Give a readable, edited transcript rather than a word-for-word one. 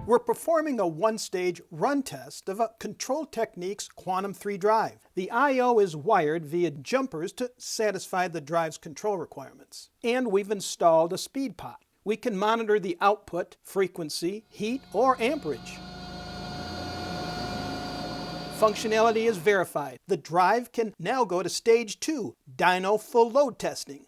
We're performing a one-stage run test of a Control Techniques Quantum 3 drive. The I/O is wired via jumpers to satisfy the drive's control requirements. And we've installed a speed pot. We can monitor the output, frequency, heat, or amperage. Functionality is verified. The drive can now go to stage 2, dyno full load testing.